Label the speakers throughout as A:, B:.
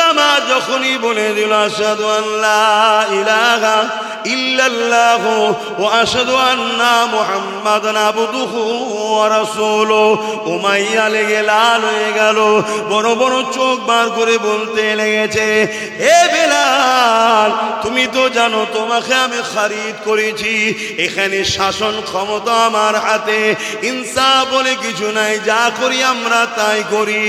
A: Osama যখনই বলে দিল আশহাদু আল্লা ইলাহা ইল্লাল্লাহু ওয়া আশহাদু আন্না মুহাম্মাদান আবদুহু ওয়া রাসূলুহু, উমাইয়া লেগে লাল হয়ে গেল, বড় বড় চোখ বার করে বলতে লেগেছে, এ বেলাল, তুমি তো জানো তোমাকে আমি খরিদ করেছি, এখানে শাসন ক্ষমতা আমার হাতে, ইনসাফ বলে কিছু নাই, যা করি আমরা তাই করি।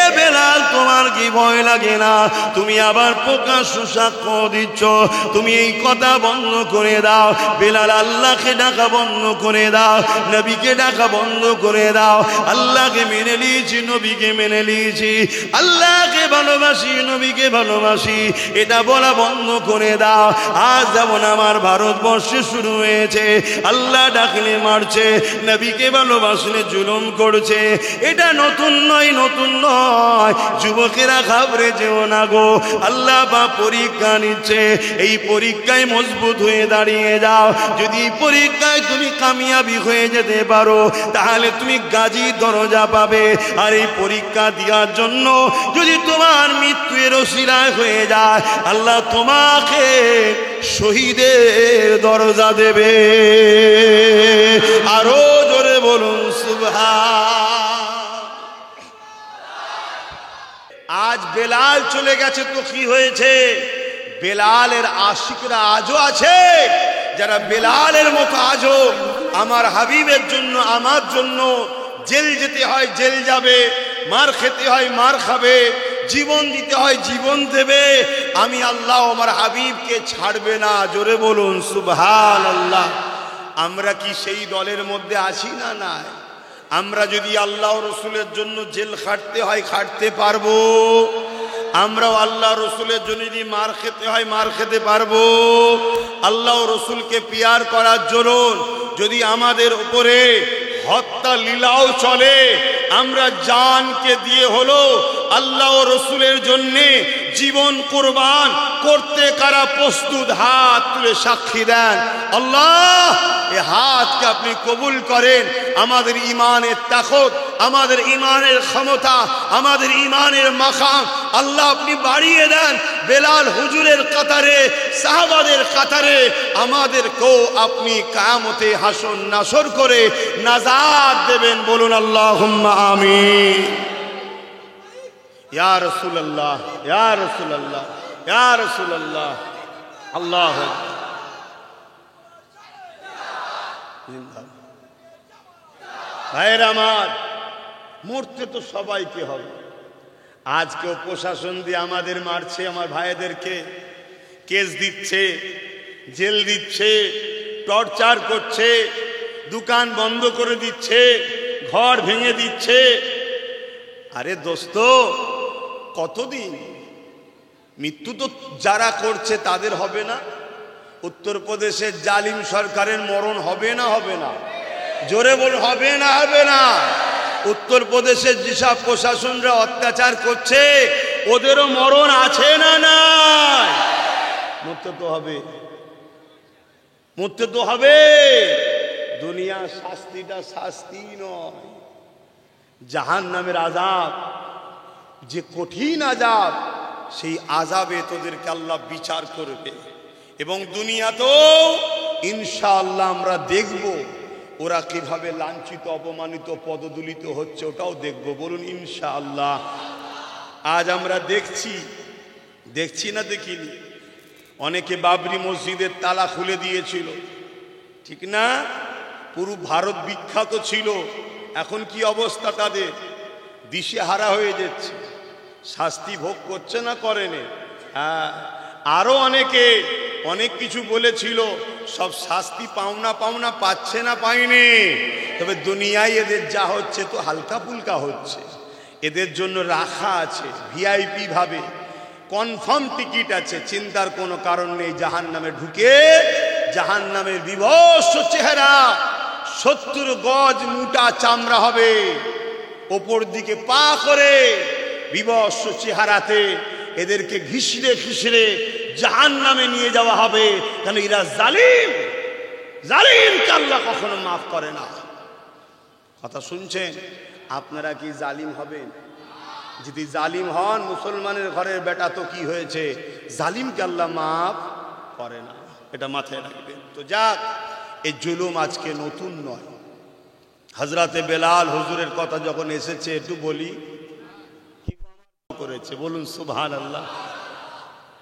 A: এ বেলাল, তোমার কি ভয় লাগে না? তুমি আবার প্রকাশ্য সাক্ষ্য দিচ্ছ, তুমি এই কথা বন্ধ করে দাও। বেলাল, আল্লাহকে ডাকা বন্ধ করে দাও, নবীকে ডাকা বন্ধ করে দাও। আল্লাহকে মেনে নিয়েছি, নবীকে মেনে নিয়েছি, আল্লাহকে ভালোবাসি, নবীকে ভালোবাসি, এটা বলা বন্ধ করে দাও। আজ যেমন আমার ভারতবর্ষে শুরু হয়েছে, আল্লাহ ডাকলে মারছে, নবীকে ভালোবাসলে জুলুম করছে, এটা নতুন নয়, নতুন নয়। যুবকেরা ঘাবড়ে যেও না গো, আল্লাহ বা পরীক্ষা নিচ্ছে, এই পরীক্ষায় মজবুত হয়ে দাঁড়িয়ে যাও। যদি পরীক্ষায় তুমি কামিয়াবি হয়ে যেতে পারো, তাহলে তুমি গাজী দরজা পাবে। আর এই পরীক্ষা দেওয়ার জন্য যদি তোমার মৃত্যুর ওসিলায় হয়ে যায়, আল্লাহ তোমাকে শহীদের দরজা দেবে। আরো জোরে বলুন সুবহান। আজ বেলাল চলে গেছে তো কি হয়েছে? বেলালের আশিকরা আজও আছে, যারা বেলালের মতো আজও আমার হাবিবের জন্য, আমার জন্য জেল যেতে হয় জেল যাবে, মার খেতে হয় মার খাবে, জীবন দিতে হয় জীবন দেবে। আমি আল্লাহ আমার হাবিবকে ছাড়বে না। জোরে বলুন সুবহানাল্লাহ। আমরা কি সেই দলের মধ্যে আছি না? নাই। আমরা যদি আল্লাহ রসুলের জন্য জেল খাটতে হয় খাটতে পারবো। আমরাও আল্লাহ রসুলের জন্য যদি মার খেতে হয় মার খেতে পারবো। আল্লাহ রসুলকে পিয়ার করার জন্য যদি আমাদের উপরে হত্যা লীলাও চলে, আমরা জানকে দিয়ে হলো আল্লাহ রসুলের জন্যে জীবন কুরবান করতে কারা প্রস্তুত? হাত তুলে সাক্ষী দেন। আল্লাহ, এ হাতকে আপনি কবুল করেন। আমাদের ইমানের তাকত, আমাদের ইমানের ক্ষমতা, আমাদের ইমানের মাকাম আল্লাহ আপনি বাড়িয়ে দেন। বেলাল হুজুরের কাতারে, সাহাবাদের কাতারে আমাদেরকেও আপনি কিয়ামতে হাসর নাসর করে নাজাত দেবেন। বলুন আল্লাহুম্মা আমিন। ইয়া রাসূলুল্লাহ, ইয়া রাসূলুল্লাহ, ইয়া রাসূলুল্লাহ। আল্লাহু জিন্দাবাদ। ভাইরা আমার, মরতে তো সবাইকে হবে। আজকেও প্রশাসন দিয়ে আমাদের মারছে, আমার ভাইদেরকে কেস দিচ্ছে, জেল দিচ্ছে, টর্চার করছে, দোকান বন্ধ করে দিচ্ছে, ঘর ভেঙে দিচ্ছে। আরে দোস্ত, কতদিন? মৃত্যু তো যারা করছে তাদের হবে না? উত্তরপ্রদেশের জালিম সরকারের মরণ হবে না? হবে না? জোরে বল, হবে না? হবে না? উত্তরপ্রদেশের যেসব প্রশাসনরা অত্যাচার করছে ওদেরও মরণ আছে না? নাই। মরতে তো হবে, মরতে তো হবে। দুনিয়ার শাস্তিটা শাস্তি নয়, জাহান্নামের আযাব যে কঠিন আযাব, সেই আযাবে তোদেরকে আল্লাহ বিচার করবে। এবং দুনিয়াতেও ইনশাআল্লাহ আমরা দেখব ওরা কিভাবে লাঞ্ছিত, অপমানিত, পদদলিত হচ্ছে, ওটাও দেখব। বলুন ইনশাআল্লাহ। আজ আমরা দেখছি না দেখিনি? অনেকে বাবরি মসজিদের তালা খুলে দিয়েছিল, ঠিক না? পুরো ভারত বিখ্যাত ছিল। এখন কি অবস্থা তাদের? দিশেহারা হয়ে যাচ্ছে, শাস্তি ভোগ করছে না করেনি? হ্যাঁ, আরো অনেকে অনেক কিছু বলেছিল, সব শাস্তি পাওনা পাচ্ছে না পায়নি। তবে দুনিয়ায় এদের যা হচ্ছে তো হালকা ফুলকা হচ্ছে। এদের জন্য রাখা আছে ভিআইপি ভাবে, কনফার্ম টিকিট আছে, চিন্তার কোনো কারণ নেই। জাহান্নামে ঢুকে জাহান্নামের বিভৎস চেহারা, 70 গজ মোটা চামড়া হবে, ওপর দিকে পা করে বিভৎস চেহারাতে এদেরকে ঘিসড়ে ঘিসড়ে জাহান্নামে নিয়ে যাওয়া হবে। কেন? এরা জালিম, জালিমকে আল্লাহ কখনো মাফ করে না। কথা শুনছেন? আপনারা কি জালিম হবেন? যদি জালিম হন, মুসলমানের ঘরের বেটা তো কি হয়েছে, জালিমকে আল্লাহ মাফ করে না, এটা মাথায় রাখবেন। তো যাক, এই জুলুম আজকে নতুন নয়। হযরতে বেলাল হুজুরের কথা যখন এসেছে একটু বলি, কি করেছে বলুন সুবহানাল্লাহ।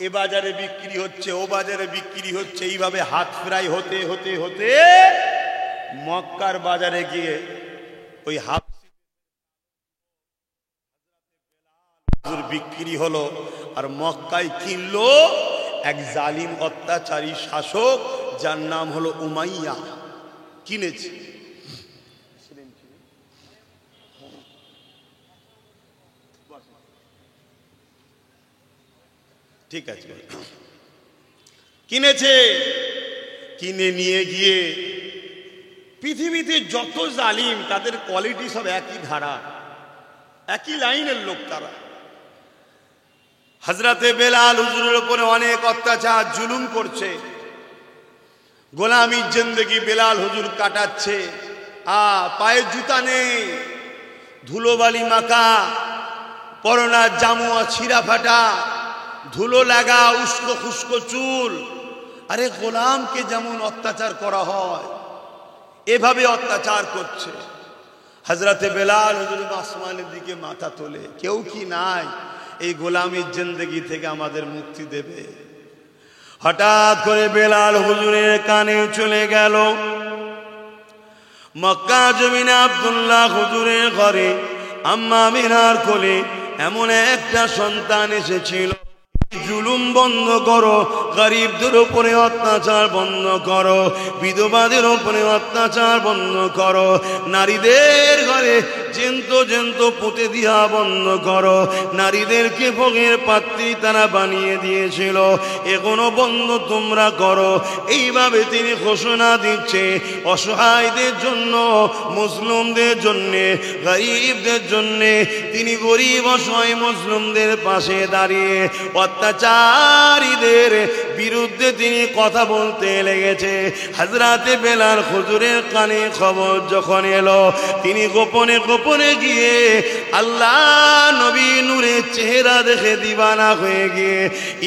A: এ বাজারে বিক্রি হচ্ছে, ও বাজারে বিক্রি হচ্ছে, এইভাবে হাত ফেরাই হতে হতে হতে মক্কার বাজারে গিয়ে ওই হাত বিক্রি হলো, আর মক্কায় কিনলো এক জালিম অত্যাচারী শাসক, যার নাম হলো উমাইয়া, কিনেছে। ঠিক আছে, কিনেছে। কিনে নিয়ে গিয়ে পৃথিবীতে যত জালিম, তাদের কোয়ালিটি সব একই ধারা, একই লাইনের লোক তারা। হযরতে বেলাল হুজুরের উপরে অনেক অত্যাচার জুলুম করছে, গোলামির জিন্দেগি বেলাল হুজুর কাটাচ্ছে। পায়ে জুতা নেই, ধুলোবালি মাখা, পরনা জামুয়া ছিঁড়া ফাটা, ধুলো লাগা, উস্কো খুস্কো চুল। আরে গোলামকে যেমন অত্যাচার করা হয় এভাবে অত্যাচার করছে। হযরতে বেলাল হুজুর আসমানের দিকে মাথা তোলে, কেউ কি নাই এই গোলামির জিন্দেগি থেকে আমাদের মুক্তি দেবে? হঠাৎ করে বেলাল হুজুরের কানে চলে গেল, মক্কা জমিনে আব্দুল্লাহ হুজুরের ঘরে আম্মা আমিনার কোলে এমন একটা সন্তান এসেছিল। জুলুম বন্ধ করো, গরিবদের উপরে অত্যাচার বন্ধ করো, বিধবাদের উপরে অত্যাচার বন্ধ করো, নারীদের ঘরে জেন্ত পুঁতে দিয়া বন্ধ করো। নারীদেরকে ভোগের পাত্রী তারা বানিয়ে দিয়েছিল, এখনো বন্ধ তোমরা করো। এইভাবে তিনি ঘোষণা দিচ্ছে অসহায়দের জন্য, মুসলিমদের জন্যে, গরিবদের জন্যে। তিনি গরিব অসহায় মুসলিমদের পাশে দাঁড়িয়ে অত্যাচারীদের বিরুদ্ধে তিনি কথা বলতে লেগেছে। হযরতে বেলাল হুজুরের কানে খবর যখন এলো, তিনি গোপনে গোপনে গিয়ে আল্লাহ নবী নূরের চেহারা দেখে দিবানা হয়ে গিয়ে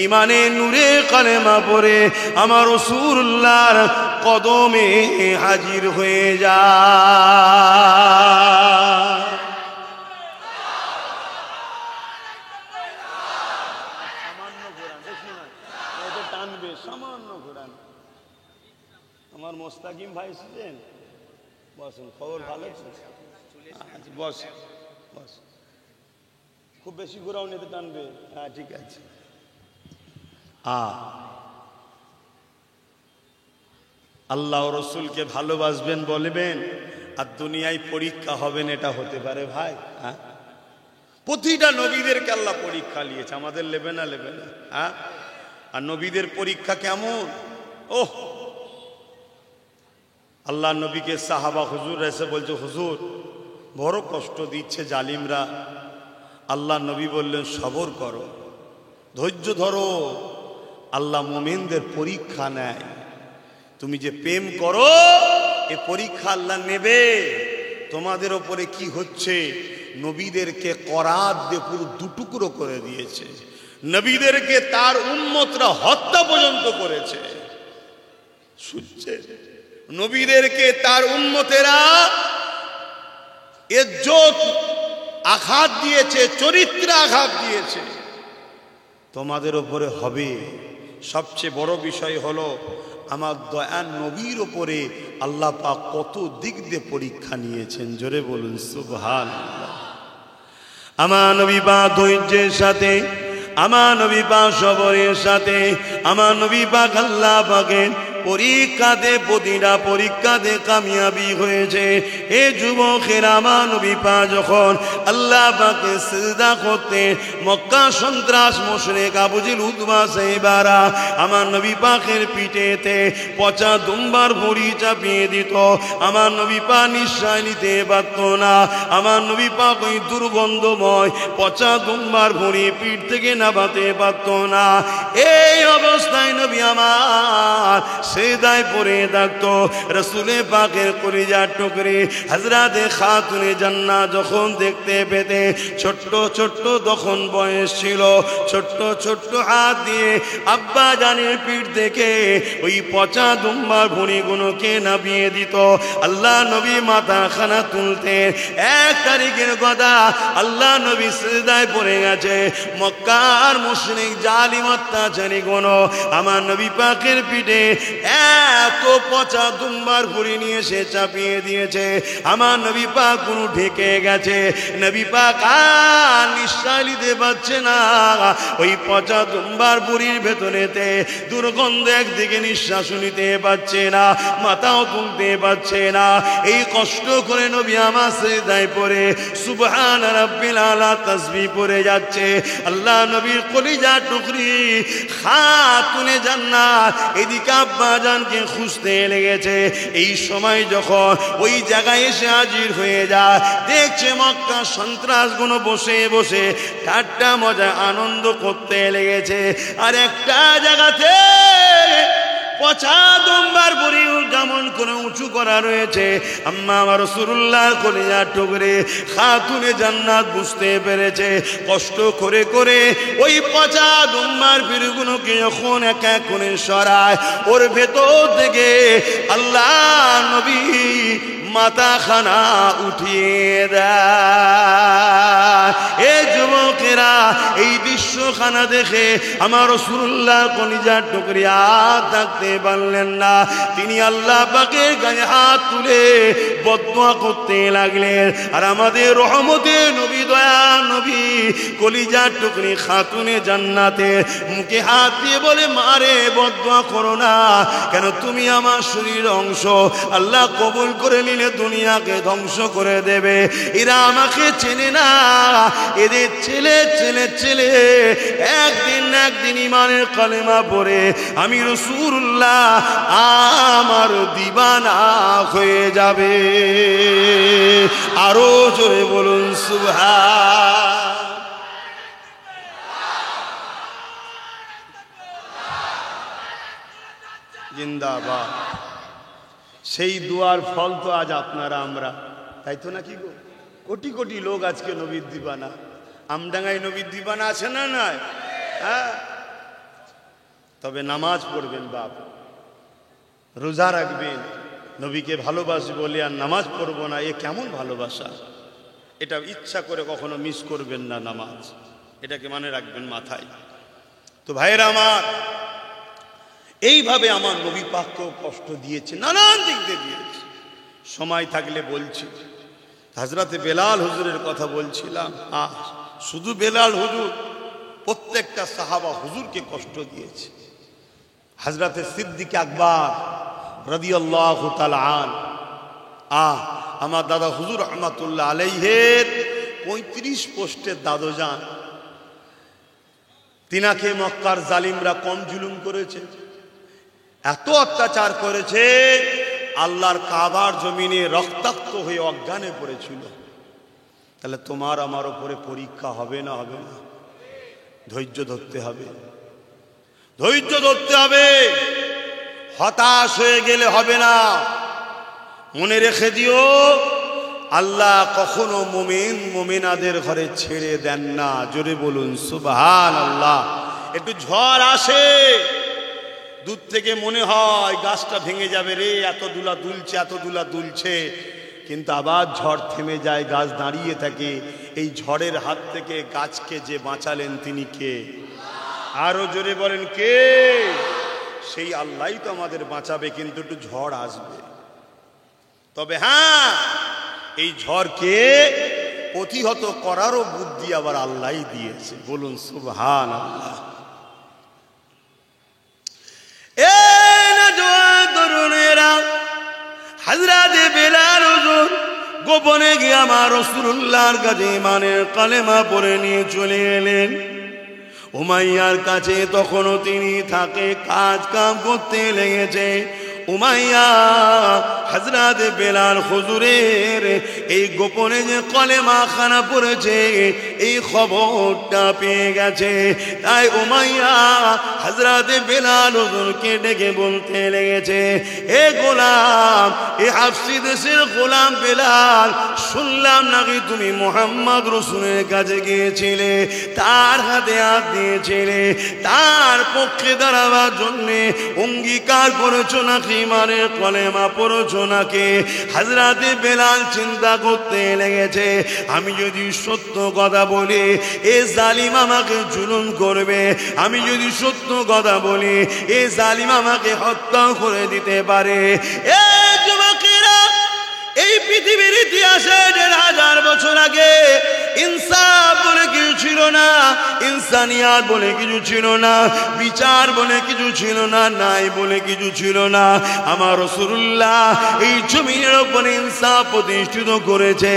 A: ইমানে নূরে কালেমা পড়ে আমার রাসূলুল্লাহর কদমে হাজির হয়ে যায়। সামান্য ঘোরান। আমার মোস্তাকিম ভাই এসেছেন, বসুন, খবর ভালো? বস বস, খুব বেশি ঘোরাও নিতে টানবে। হ্যাঁ ঠিক আছে। আল্লাহ রসুলকে ভালোবাসবেন বলবেন, আর দুনিয়ায় পরীক্ষা হবেন, এটা হতে পারে ভাই? হ্যাঁ, প্রতিটা নবীদেরকে আল্লাহ পরীক্ষা নিয়েছে, আমাদের নেবে না? নেবে না? হ্যাঁ, আর নবীদের পরীক্ষা কেমন? ওহ, আল্লাহ নবীকে সাহাবা হুজুর এসে বলছে, হুজুর বড় কষ্ট দিচ্ছে জালিমরা। আল্লাহ নবী বললেন, সবর করো, ধৈর্য ধরো, আল্লাহ মুমিনদের পরীক্ষা নেয়। তুমি যে প্রেম করো, এ পরীক্ষা আল্লাহ নেবে। তোমাদের ওপরে কি হচ্ছে, নবীদেরকে করাত দিয়ে পুরো দুটুকরো করে দিয়েছে, নবীদেরকে তার উম্মতরা হত্যা পর্যন্ত করেছে। শুনছে, নবীদেরকে তার উম্মতেরা ইজ্জত আঘাত দিয়েছে, চরিত্রে আঘাত দিয়েছে, তোমাদের ওপরে হবে। সবচেয়ে বড় বিষয় হলো আমার দয়ার নবীর ওপরে আল্লাহ পাক কত দিক দিয়ে পরীক্ষা নিয়েছেন, জোরে বলুন সুবহানাল্লাহ। আমার নবী পাক ধৈর্যের সাথে, আমার নবী পাক সবরের সাথে, আমার নবী পাক আল্লাহ পাকের পরীক্ষাতে, প্রতিটা পরীক্ষাতে কামিয়াবি হয়েছে। এ যুবকেরা, আমার নবী পাক যখন আল্লাহ পাকে সিজদা করতে, মক্কা সন্ত্রাস মুশরিক আবু জেহেল উতবা সাইবারা আমার নবী পাকের পিঠেতে পচা দুম্বার ভুঁড়ি চাপিয়ে দিত। আমার নবী পাক নিঃশ্বাস নিতে পারত না। আমার নবী পাক ওই দুর্গন্ধময় পচা দুম্বার ভুঁড়ি পিঠ থেকে নামাতে পারত না। এই অবস্থায় নবী আমার সেজদায় পড়ে থাকতো। রাসূলে পাকের কলিজার টুকরি হযরতে খাতুনে জান্নাত যখন দেখতে পেতে, ছোট্ট ছোট্ট তখন বয়স ছিল, ছোট্ট ছোট্ট হাত দিয়ে আব্বা জানের পিঠ থেকে ওই পচা দুম্বার ভুঁড়িগুলোকে নামিয়ে দিত। আল্লাহ নবী মাথা খানা তুলতে, 1 তারিখের কথা, আল্লাহ নবী সিজদায় পড়ে গেছে। মক্কার মুশরিক জালিম অত্যাচারী গুণ আমার নবী পাকের পিঠে এত পচা দুম্বার ভুঁড়ি নিয়ে সে চাপিয়ে দিয়েছে, আমার নবী পাক পুরো ঢেকে গেছে। নবী পাক আর নিঃশ্বাস নিতে পারছে না। ওই পচা দুম্বার ভুঁড়ির ভেতরেতে দুর্গন্ধ, একদিকে নিঃশ্বাস নিতে পারছে না, মাথাও তুলতে পারছে না। এই কষ্ট করে নবী আমার সিজদায় পড়ে সুবহান রাব্বিল আলা তাসবিহ পড়ে যাচ্ছে। আল্লাহ নবীর কলিজার টুকরি খাতুনে জান্নাত এদিকে আব্বা জানকে খুঁজতে লেগেছে। এই সময় যখন ওই জায়গায় এসে হাজির হয়ে যায়, দেখছে মক্কা সন্ত্রাসগুলো বসে বসে ঠাট্টা মজা আনন্দ করতে লেগেছে। আর একটা জায়গাতে পচা দুম্বার ভুঁড়ি কেমন করে উঁচু করা রয়েছে। আম্মা রাসূলুল্লাহ কলিজার টুকরে খাতুনে জান্নাত বুঝতে পেরেছে, কষ্ট করে করে ওই পচা দুম্বার ভুঁড়িগুলোকে যখন এক এক করে সরায়, ওর ভেতর থেকে আল্লাহ নবী মাথা খানা উঠিয়ে দেয়। এই যুবকেরা এই দৃশ্যখানা দেখে আমার রাসূলুল্লাহ কলিজার টুকরি আর থাকতে পারলেন না। তিনি আল্লাহ পাকের গায়ে হাত তুলে বদদোয়া করতে লাগলেন। আর আমাদের রহমতের নবী, দয়া নবী কলিজার টুকরি খাতুনে জান্নাতে মুখে হাত দিয়ে বলে, মারে বদদোয়া করো না, কেন তুমি আমার শরীর অংশ, আল্লাহ কবুল করে নিলে দুনিয়াকে ধ্বংস করে দেবে। এরা আমাকে চেনে না, এদের ছেলে ছেলে ছেলে একদিন না একদিন ইমানের কালেমা পড়ে আমি রাসূলুল্লাহ আমার দিবানা হয়ে যাবে। আরো জোরে বলুন সুবহান। জিন্দাবাদ। সেই দুয়ার ফল তো আজ আপনারা আমরা, তাই তো নাকি গো? কোটি কোটি লোক আজকে নবীর দিবানা। আমডাঙ্গায় নবীর দিবানা আছে না নাই? হ্যাঁ, তবে নামাজ পড়বেন বাপ, রোজা রাখবেন, নবীকে ভালোবাসি বলে আর নামাজ পড়বো না, এ কেমন ভালোবাসা? এটা ইচ্ছা করে কখনো মিস করবেন না নামাজ, এটাকে মনে রাখবেন মাথায়। তো ভাইয়েরা আমার, এইভাবে আমার নবী পাককেও কষ্ট দিয়েছে, নানান দিক দিয়ে দিয়েছে। সময় থাকলে বলছি, হযরতে বেলাল হুজুরের কথা বলছিলাম। শুধু বেলাল হুজুর, প্রত্যেকটা সাহাবা হুজুরকে কষ্ট দিয়েছে। হযরতে সিদ্দিক আকবর রাদিয়াল্লাহু তাআলা আনহু, আমার দাদা হুজুর রহমাতুল্লাহ আলাইহির 35 পোস্টের দাদোজান, তিনাকে মক্কার জালিমরা কম জুলুম করেছে, এত অত্যাচার করেছে, আল্লাহর কাবার জমিনে রক্তাক্ত হয়ে অজ্ঞানে পড়েছিল। তাহলে তোমার আমার উপরে পরীক্ষা হবে না? হবে না? ধৈর্য ধরতে হবে, ধৈর্য ধরতে হবে। হতাশ হয়ে গেলে হবে না। মনে রেখে দিও, আল্লাহ কখনো মুমিন মুমিনাদের ঘরে ছেড়ে দেন না। জোরে বলুন সুবহানাল্লাহ। একটু ঝড় আসে, দূর থেকে মনে হয় গাছটা ভেঙে যাবে রে, এত দুলা দুলছে, এত দুলা দুলছে, কিন্তু আবার ঝড় থেমে যায়, গাছ দাঁড়িয়ে থাকে। এই ঝড়ের হাত থেকে গাছকে যে বাঁচালেন তিনি কে? আরো জোরে বলেন কে? সেই আল্লাহই তো আমাদের বাঁচাবে, কিন্তু একটু ঝড় আসবে। তবে হ্যাঁ, এই ঝড়কে প্রতিহত করারও বুদ্ধি আবার আল্লাহই দিয়েছে। বলুন সুবহানাল্লাহ। হযরতে বেলাল হুজুর গোপনে গিয়ে আমার রাসূলুল্লাহর কাছে ইমানের কালেমা পড়ে নিয়ে চলে এলেন। উমাইয়ার কাছে তখনও তিনি থাকে, কাজ কাম করতে লেগেছে। উমাইয়া হযরত বেলাল হুজুরের এই গোপনে যে কলেমা খানা পড়েছে এই খবরটা পেয়ে গেছে। তাই উমাইয়া হযরত বেলাল হুজুরকে ডেকে বলতে লেগেছে, এ গোলাম, এ হাফসি দেশের গোলাম বেলাল, শুনলাম নাকি তুমি মুহাম্মদ রাসূলের কাছে গিয়েছিলে, তার হাতে হাত দিয়েছিলে, তার পক্ষে দাঁড়াবার জন্য অঙ্গীকার করেছো নাকি, ইমানের কলেমা পড়েছো নাকি? হযরত বেলাল চিন্তা করতে লেগেছে, আমি যদি সত্য কথা বলি এ জালিম আমাকে জুলুম করবে, আমি যদি সত্য কথা বলি এ জালিম আমাকে হত্যা করে দিতে পারে। এই যুবকেরা, এই পৃথিবীর ইতিহাসে ১৫০০ বছর আগে ইনসাফ বলে কিছু ছিল না, ইনসানিয়াত বলে কিছু ছিল না, বিচার বলে কিছু ছিল না, নাই বলে কিছু ছিল না। আমার রাসূলুল্লাহ এই জমিনের উপরে ইনসাফ প্রতিষ্ঠিত করেছে,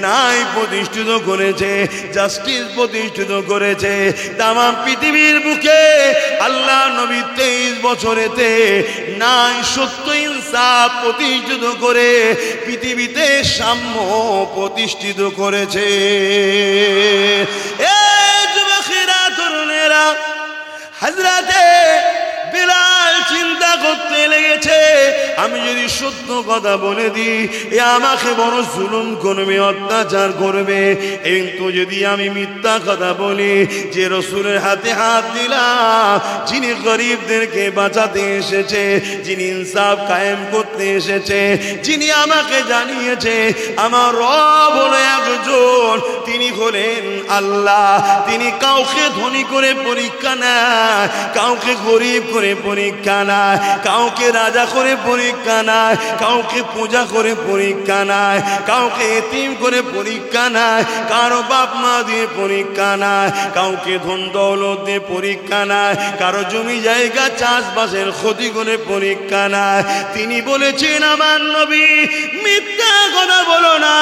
A: নাই প্রতিষ্ঠিত করেছে, জাস্টিস প্রতিষ্ঠিত করেছে। তাম পৃথিবীর বুকে আল্লাহ নবী 23 বছরেতে নাই সত্য ইনসাফ প্রতিষ্ঠিত করে পৃথিবীতে সাম্য প্রতিষ্ঠিত করেছে। এই যুবকেরা, তরুণেরা, হযরতে বেলাল চিন্তা করতে লেগেছে, আমি যদি সত্য কথা বলে দিই এ আমাকে বড় জুলুম করবে, অত্যাচার করবে। কিন্তু যদি আমি মিথ্যা কথা বলি যে রাসূলের হাতে হাত দিলাম, যিনি গরিবদেরকে বাঁচাতে এসেছে, যিনি ইনসাফ কায়েম করতে এসেছে, যিনি আমাকে জানিয়েছে আমার রব হলো একজন, তিনি হলেন আল্লাহ। তিনি কাউকে ধনী করে পরীক্ষা নেয়, কাউকে গরিব করে পরীক্ষা নেয়, কাউকে রাজা করে পরীক্ষা নেয়, কাউকে পূজা করে পরীক্ষা নেয়, কাউকে এতিম করে পরীক্ষা নেয়, কারো বাপ মা দিয়ে পরীক্ষা নেয়, কাউকে ধন দৌলত দিয়ে পরীক্ষা নেয়, কারো জমি জায়গা চাষবাসের ক্ষতি করে পরীক্ষা নেয়। তিনি বলেছেন আমার নবী, মিথ্যা কথা বলো না,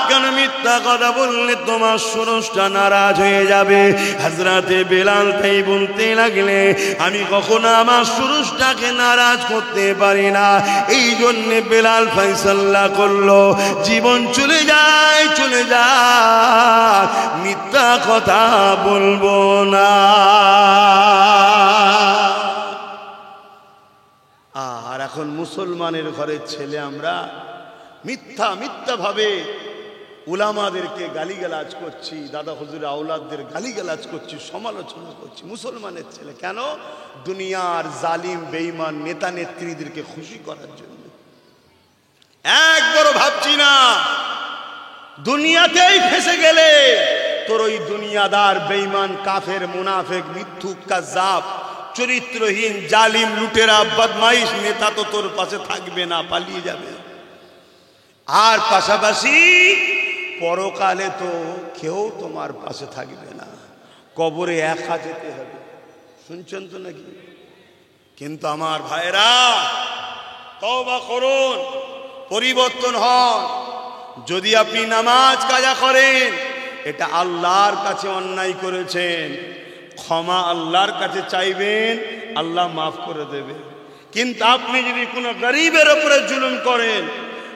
A: কেন মিথ্যা কথা বললে তোমার স্রষ্টা নারাজ হয়ে যাবে। হযরতে বেলাল তাই বলতে লাগলে, আমি কখনো আমার স্রষ্টাকে নারাজ করতে পারি না, এই জন্য বেলাল ফয়সালা করলো জীবন চলে যায়, চলে যায়, মিথ্যা কথা বলবো না। আর এখন মুসলমানের ঘরের ছেলে আমরা মিথ্যা ভাবে উলামাদেরকে গালিগালাজ করছি, দাদা হুজুরের আওলাদদের গালিগালাজ করছি, সমালোচনা করছি। মুসলমানের ছেলে কেন? দুনিয়ার জালিম বেঈমান নেতা নেত্রীদেরকে খুশি করার জন্য। একবারও ভাবছি না দুনিয়াতেই ফেসে গেলে তোর ওই দুনিয়াদার বেঈমান কাফের মুনাফিক মিথ্যুক কাযাব চরিত্রহীন জালিম লুটেরা বদমাইশ নেতা তো তোর পাশে থাকবে না, পালিয়ে যাবে। আর পাশাপাশি পরকালে তো কেউ তোমার পাশে থাকবে না, কবরে একা যেতে হবে। শুনছেন তো নাকি? কিন্তু আমার ভাইরা, তওবা করুন, পরিবর্তন হন। যদি আপনি নামাজ কাজা করেন, এটা আল্লাহর কাছে অন্যায় করেছেন, ক্ষমা আল্লাহর কাছে চাইবেন, আল্লাহ মাফ করে দেবে। কিন্তু আপনি যদি কোনো গরিবের উপরে জুলুম করেন,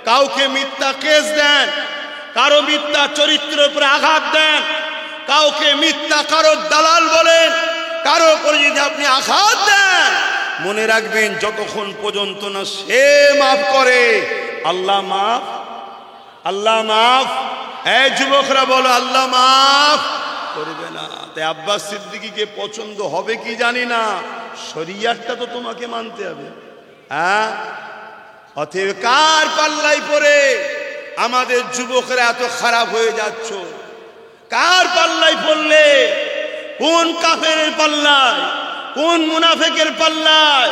A: কাউকে মিথ্যা কেস দেন, কারো মিথ্যা চরিত্রের উপরে আঘাত দেন, কাউকে মিথ্যা কারো দালাল বলেন, কারো উপরে যদি আপনি আঘাত দেন, মনে রাখবেন যতক্ষণ পর্যন্ত না সে মাফ করে, আল্লাহ মাফ, আল্লাহ মাফ। এই যুবকরা বলো আল্লাহ মাফ করবে না। তাই আব্বাস সিদ্দিকীকে পছন্দ হবে কি জানি না, শরিয়াতটা তো তোমাকে মানতে হবে। হ্যাঁ, অতএব কার পাল্লায় পড়ে আমাদের যুবকরা এত খারাপ হয়ে যাচ্ছ? কার পাল্লায় পড়লে? কোন কাফেরের পাল্লায়, কোন মুনাফিকের পাল্লায়,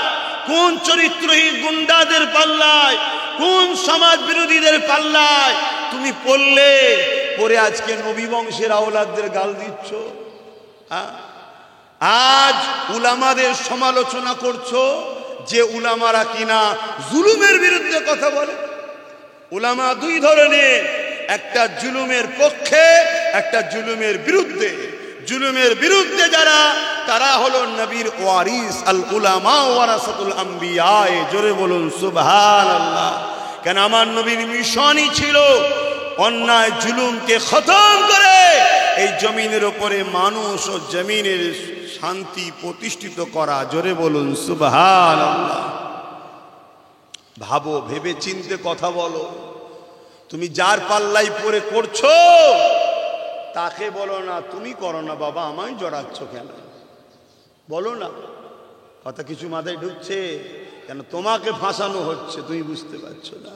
A: কোন চরিত্রহীন গুন্ডাদের পাল্লায়, কোন সমাজ বিরোধীদের পাল্লায় তুমি পড়লে? পরে আজকে নবী বংশের আওলাদদের গাল দিচ্ছ। আজ উলামাদের সমালোচনা করছো, যে উলামারা কিনা জুলুমের বিরুদ্ধে কথা বলে। উলামা দুই ধরনের, একটা জুলুমের পক্ষে, একটা জুলুমের বিরুদ্ধে। জুলুমের বিরুদ্ধে যারা, তারা হলো নবীর ওয়ারিস, আল উলামা ওয়ারাসাতুল আম্বিয়া। জোরে বলুন সুবহানাল্লাহ। কেন আমার নবীর মিশনই ছিল অন্যায় জুলুমকে খতম করে এই জমিনের উপরে মানুষ ও জমিনের শান্তি প্রতিষ্ঠিত করা। জোরে বলুন সুবহানাল্লাহ। ভাবো, ভেবে চিন্তে কথা বলো। তুমি যার পাল্লাই পরে করছো তাকে বলো না তুমি করো না বাবা, আমায় জড়াচ্ছ কেন, বলো না। কথা কিছু মাথায় ঢুকছে? কেন তোমাকে ফাঁসানো হচ্ছে, তুমি বুঝতে পারছো না।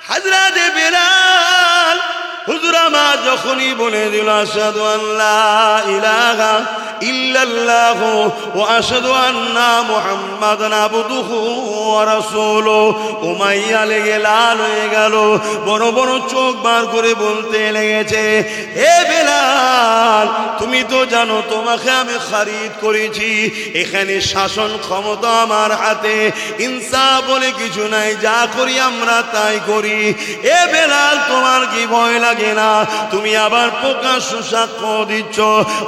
A: হযরত বেলাল হুজুর আমার যখনই বলে দিল আশহাদু আল্লা ইলাহা ইল্লাল্লাহু ওয়া আশহাদু আন্না মুহাম্মাদান আবদুহু ওয়া রাসূলুহু, উমাইয়া লেগে লাল হয়ে গেল, বড় বড় চোখ বার করে বলতে লেগেছে, হে বেলাল, তুমি তো জানো তোমাকে আমি খরিদ করেছি, এখানে শাসন ক্ষমতা আমার হাতে, ইনসাফ বলে কিছু নাই, যা করি আমরা তাই করি। এ বেলাল, তোমার কি ভয় লাগে না? তুমি আবার প্রকাশ্য সাক্ষ্য দিচ্ছ,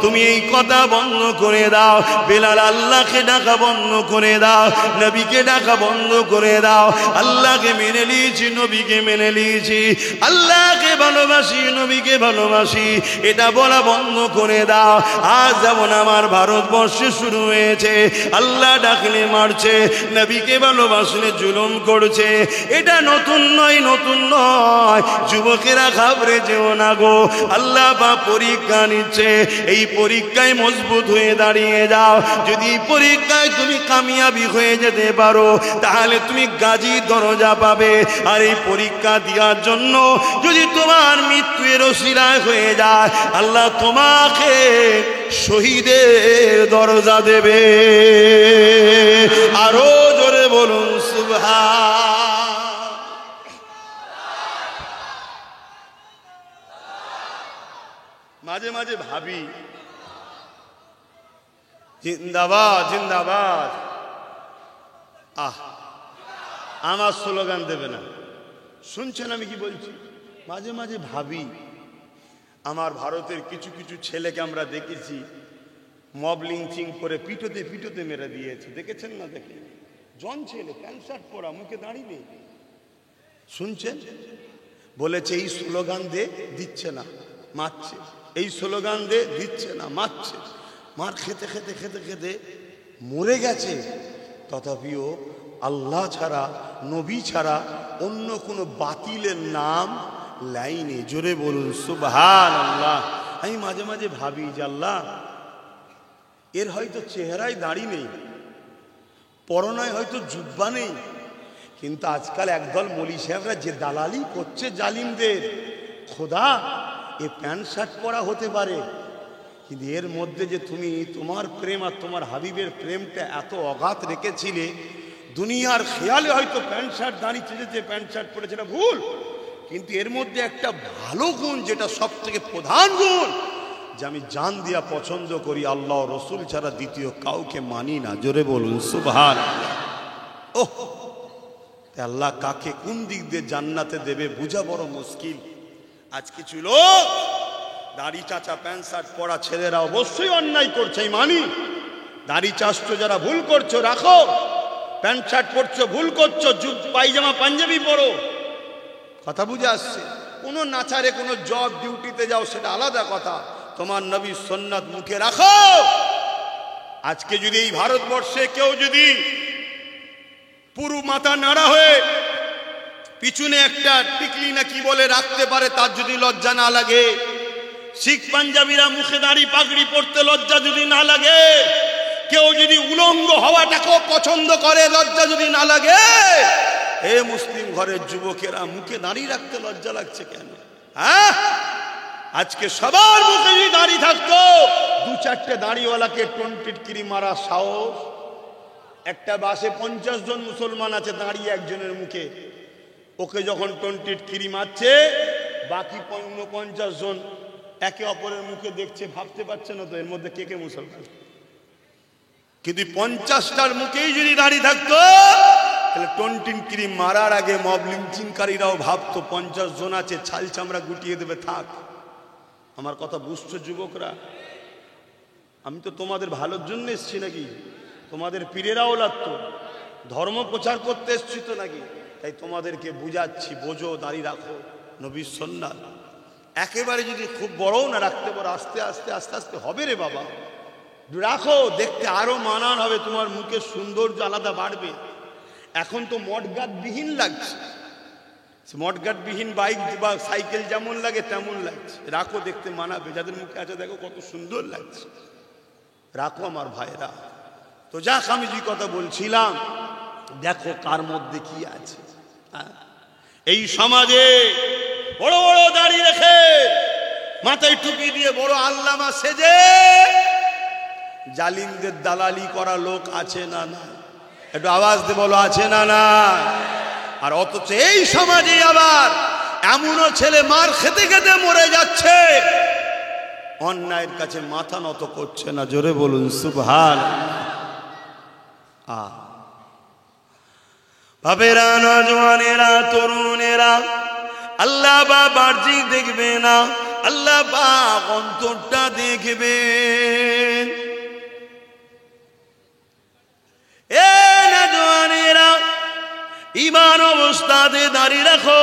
A: তুমি এই কথা বন্ধ করে দাও। বেলাল, আল্লাহকে ডাকা বন্ধ করে দাও, নবীকে ডাকা বন্ধ করে দাও। আল্লাহকে মেনে নিয়েছি, নবীকে মেনে নিয়েছি, আল্লাহকে ভালোবাসি, নবীকে ভালোবাসি, এটা বলা বন্ধ করে দাও। আজ যেমন আমার ভারতবর্ষে শুরু হয়েছে, আল্লাহ ডাকলে মারছে, নবীকে ভালোবাসলে জুলুম করছে, এটা নতুন নয়, নতুন নয়। যুবকেরা ঘাবড়ে যেও না গো, আল্লাহ বা পরীক্ষা নিচ্ছে, এই পরীক্ষায় মজবুত হয়ে দাঁড়িয়ে যাও। যদি পরীক্ষায় তুমি কামিয়াবি হয়ে যেতে পারো, তাহলে তুমি গাজী দরজা পাবে। আর এই পরীক্ষা দেওয়ার জন্য যদি তোমার মৃত্যুর ওসিলায় হয়ে যায়, আল্লাহ তোমাকে শহীদের দরজা দেবে। আরো জোরে বলুন সুবহান। মাঝে মাঝে ভাবি, জিন্দাবাদ জিন্দাবাদ, আমার স্লোগান দেবে না, শুনছেন আমি কি বলছি? মাঝে মাঝে ভাবি, আমার ভারতের কিছু কিছু ছেলেকে আমরা দেখেছি মব লিঞ্চিং করে পিটোতে পিটোতে মেরে দিয়েছে, দেখেছেন না? দেখে জন ছেলে, প্যান্ট শার্ট পরা, মুখে দাঁড়িয়ে নেই, শুনছেন? বলেছে এই স্লোগান দে, দিচ্ছে না, মারছে, এই স্লোগান দে, দিচ্ছে না, মারছে, মার খেতে খেতে খেতে খেতে মরে গেছে। তথাপিও আল্লাহ ছাড়া, নবী ছাড়া অন্য কোনো বাতিলের নাম লাইনে। জোরে বলুন সুবহানাল্লাহ। আমি মাঝে মাঝে ভাবি যে আল্লাহ, এর হয়তো চেহারায় দাড়ি নেই, পরনায় হয়তো জুব্বা নেই, কিন্তু আজকাল একদল মলি সাহেবরা যে দালালি করছে জালিমদের, খোদা এ প্যান্ট শার্ট পরা হতে পারে, কিন্তু এর মধ্যে যে তুমি তোমার প্রেম আর তোমার হাবিবের প্রেমটা এত অগাধ রেখেছিলে, দুনিয়ার খেয়ালে হয়তো প্যান্ট শার্ট দাঁড়িয়ে যে প্যান্ট শার্ট পরেছে না ভুল, কিন্তু এর মধ্যে একটা ভালো গুণ, যেটা সব থেকে প্রধান গুণ, যে আমি জান দিয়া পছন্দ করি, আল্লাহ রসুল ছাড়া দ্বিতীয় কাউকে মানি না। জোরে বলুন সুবহানাল্লাহ। ওহ, আল্লাহ কাকে কোন দিক দিয়ে জান্নাতে দেবে বোঝা বড় মুশকিল। আজ কিছু লোক দাড়ি চাচা প্যান্ট শার্ট পরা ছেলেরা অবশ্যই অন্যায় করছে, মানি। দাড়ি চাষছো যারা ভুল করছো রাখো, প্যান্ট শার্ট পরছো ভুল করছো, পায়জামা পাঞ্জাবি পরো, কথা বুঝে আসছে। কোনো নাচারে কোনো জব ডিউটিতে যাও, সেটা আলাদা কথা, তোমার নবী সুন্নাত মুখে রাখো। আজকে যদি এই ভারতবর্ষে কেউ যদি পুরো মাথা নাড়া হয়ে পিছনে একটা টিকলি না কি বলে রাখতে পারে, তার যদি লজ্জা না লাগে, শিখ পাঞ্জাবিরা মুখে দাড়ি পাগড়ি পরতে লজ্জা যদি না লাগে, কেউ যদি উলঙ্গ হওয়াটাকেও পছন্দ করে, লজ্জা যদি না লাগে, হে মুসলিম ঘরের যুবকেরা মুখে দাড়ি রাখতে লজ্জা লাগছে কেন? হ্যাঁ, আজকে সবার মুখে যদি দাড়ি থাকতো, দু চারটে দাড়িওয়ালাকে টিটকিরি মারা সাহস। একটা বাসে 50 জন মুসলমান আছে, দাঁড়িয়ে একজনের মুখে, ওকে যখন টিটকিরি মারছে, বাকি 50 জন একে অপরের মুখে দেখছে, ভাবতে পারছে না তো এর মধ্যে কে কে মুসলমান। কিন্তু 50টার মুখেই যদি দাঁড়িয়ে থাকতো, তাহলে টনটিন ক্রিম মারার আগে মব লিঞ্চিংকারীরাও ভাবতো 50 জন আছে, ছাল চামড়া গুটিয়ে দেবে, থাক। আমার কথা বুঝছো যুবকরা? আমি তো তোমাদের ভালোর জন্য এসছি নাকি? তোমাদের পীরেরাও লাগতো, ধর্ম প্রচার করতে এসছি তো নাকি? তাই তোমাদেরকে বুঝাচ্ছি, বোঝো, দাঁড়িয়ে রাখো, নবীর সুন্নাত। একেবারে যদি খুব বড়ও না রাখতে পারো, আস্তে আস্তে আস্তে আস্তে হবে রে বাবা, রাখো, দেখতে আরো মানান হবে, তোমার মুখের সৌন্দর্য আলাদা বাড়বে। এখন তো মডগার্ডবিহীন লাগছে, মডগার্ডবিহীন বাইক বা সাইকেল যেমন লাগে তেমন লাগছে। রাখো, দেখতে মানাবে, যাদের মুখে আছে দেখো কত সুন্দর লাগছে, রাখো আমার ভাইরা। তো যাক, আমি যে কথা বলছিলাম, দেখো কার মধ্যে কি আছে। এই সমাজে বড় বড় দাড়ি রেখে মাথায় টুপি দিয়ে বড় আল্লামা সেজে জালিমদের দালালি করা লোক আছে না না? একটু আওয়াজ দিয়ে বলো, আছে না না? আর অথচ এই সমাজে আবার এমনও ছেলে মার খেতে খেতে মরে যাচ্ছে, অন্যায়ের কাছে মাথা নত করছে না। জোরে বলুন সুবহানাল্লাহ। বাবেরা, নজওয়ানেরা, তরুণেরা, আল্লাহ বা বাহ্যিক দেখবে না, আল্লাহ বা অন্তরটা দেখবেন। এ নজওয়ানেরা, ইমান অবস্থাতে দাঁড়িয়ে রাখো,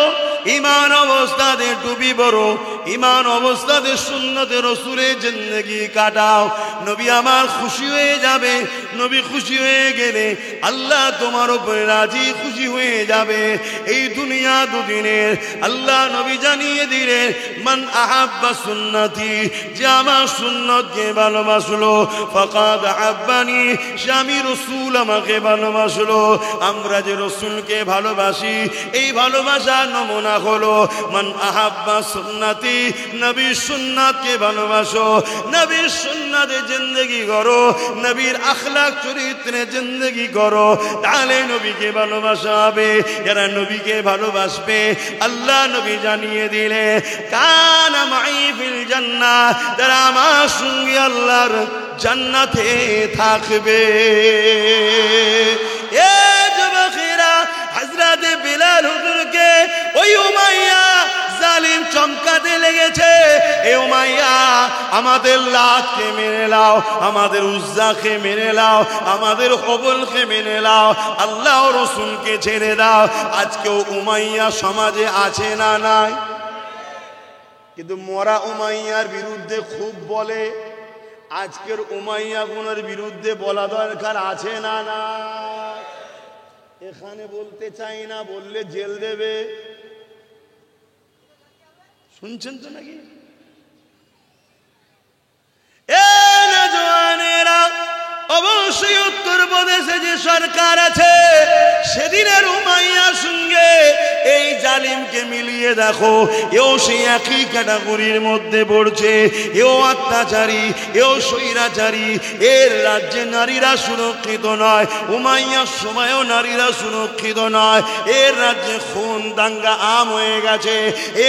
A: ইমান অবস্থাতে টুপি পরো, ইমান অবস্থাতে সুন্নতে রসুলের জিন্দেগি কাটাও। নবী আমার খুশি হয়ে যাবে, নবী খুশি হয়ে গেলে আল্লাহ তোমার উপরে রাজি খুশি হয়ে যাবে। এই দুনিয়া দুদিনের, আল্লাহ নবী জানিয়ে দিলেন, মান আহাব্বা সুন্নতি, যে আমার সুন্নতকে ভালোবাসলো, ফাকাদ আহাব্বানি, সে আমি রসুল আমাকে ভালোবাসলো। আমরা যে রসুলকে ভালোবাসি, এই ভালোবাসার নমুনা হলো মান আহাব্বা সুন্নতি, নবীর সুন্নাতকে ভালোবাসো, নবীর সুন্নাতে জিন্দেগি করো, নবীর আখলাক চরিত্রে জিন্দেগি করো, তাহলে নবীকে ভালোবাসা হবে। যারা নবীকে ভালোবাসবে, আল্লাহ নবী জানিয়ে দিলে, কানা মাই ফিল জান্নাহ, যারা আমার সঙ্গে আল্লাহর জান্নাতে থাকবে। এ যুবকেরা, হযরত বিলাল হুজুরকে ওই উমাইয়া জালিম চমকাতে লেগেছে। এ উমাইয়া, আমাদের লাতকে মেনে নাও, আমাদের উজ্জাকে মেনে নাও, আমাদের হবলকে মেনে নাও, আল্লাহ ও রাসূলকে ছেড়ে দাও। আজকেও উমাইয়া সমাজে আছে না নাই? কিন্তু মরা উমাইয়ার বিরুদ্ধে খুব বলে, আজকের উমাইয়া গুণের বিরুদ্ধে বলা দরকার আছে না না? এখানে বলতে চাই না, বললে জেল দেবে। শুনছেন তো নাকি? এ নওজওয়ানেরা, অবশ্যই উত্তরপ্রদেশে যে সরকার আছে, সেদিনের উমাইয়ার সঙ্গে এই জালিমকে মিলিয়ে দেখো, এও সেই একই ক্যাটাগরির মধ্যে পড়ছে। এও অত্যাচারী, এও স্বৈরাচারী। এর রাজ্যে নারীরা সুরক্ষিত নয়, উমাইয়ার সময়ও নারীরা সুরক্ষিত নয়। এর রাজ্যে খুন দাঙ্গা আম হয়ে গেছে,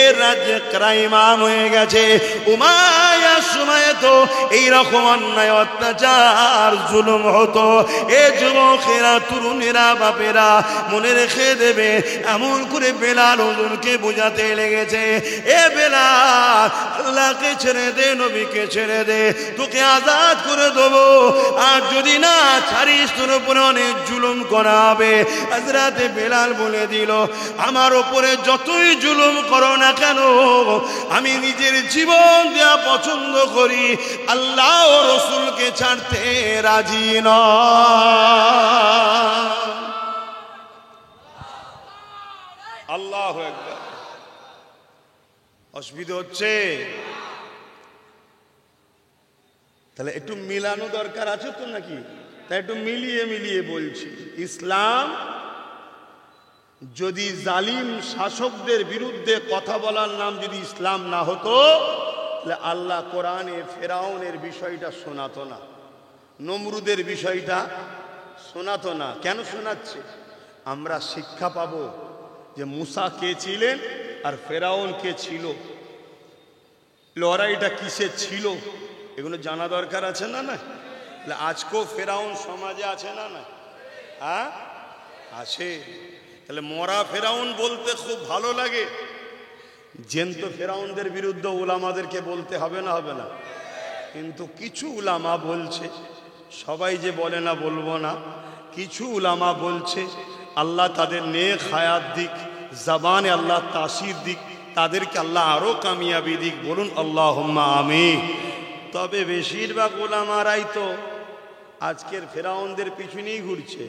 A: এর রাজ্যে ক্রাইম আম হয়ে গেছে। উমাইয়ার সময়ে তো এইরকম অন্যায় অত্যাচার জুলুম হতো। এ যুবকেরা, তরুণেরা, বাপেরা, মনে রেখে দেবে, এমন করে বেলাল হুজুরকে বোঝাতে লেগেছে, এ বেলাল, আল্লাহকে ছেড়ে দে, নবীকে ছেড়ে দে, তোকে আজাদ করে দেবো। আর যদি না ছাড়িস, তোর উপরে অনেক জুলুম করা হবে। হযরত বেলাল বলে দিল, আমার উপরে যতই জুলুম করো না কেন, আমি নিজের জীবন দেওয়া পছন্দ করি, আল্লাহ ও রাসূলকে ছাড়তে রাজি নয়। আল্লাহু আকবার। অসুবিধা হচ্ছে? তাহলে একটু মিলানো দরকার আছে তো নাকি? তাই একটু মিলিয়ে মিলিয়ে বলছি। ইসলাম যদি জালিম শাসকদের বিরুদ্ধে কথা বলার নাম যদি ইসলাম না হতো, তাহলে আল্লাহ কোরআনে ফেরাউনের বিষয়টা শোনাতো না, নমরুদের বিষয়টা শোনাতো না। কেন শোনাচ্ছে? আমরা শিক্ষা পাবো যে মুসা কে ছিলেন আর ফেরাউন কে ছিল, লড়াইটা কিসে ছিল, এগুলো জানা দরকার আছে না? না আজকেও ফেরাউন সমাজে আছে না? না, হ্যাঁ, আছে। তাহলে মরা ফেরাউন বলতে খুব ভালো লাগে, জ্যান্ত ফেরাউনদের বিরুদ্ধে উলামাদেরকে বলতে হবে না হবে না? কিন্তু কিছু উলামা বলছে, সবাই যে বলে না বলবো না, কিছু উলামা বলছে আল্লাহ তাদের নেক হায়াত দিক, জবানে আল্লাহ তাসির দিক, তাদেরকে আল্লাহ আরো কামিয়াবি দিক। বলুন আল্লাহুম্মা আমিন। তবে বেশিরভাগ উলামারাই তো আজকের ফেরাউনদের পিছনেই ঘুরছে।